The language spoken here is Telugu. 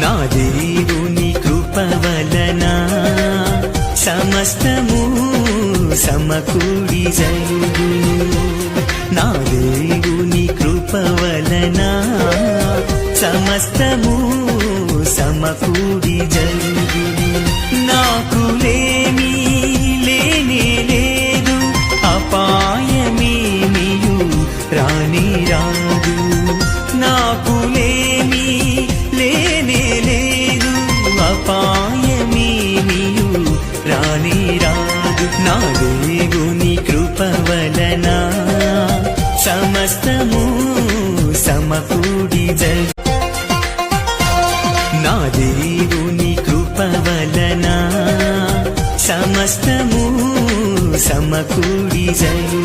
నా దేవుని కృప వలన సమస్తము సమకూడి జరుగును. నా దేవుని కృప వలన సమస్తము సమకూడి జరుగును. నాకు లేని లేనే లేదు, అపాయమేమియు రాని రాదు. నాకు లేని లేనే లేదు, అపాయమేమియు రాని రాదు. నా దేవుని కృప వలన సమస్తము సమకూడి జరుగును. నా దేవుని కృప వలన సమస్తము సమకూడి జరుగును.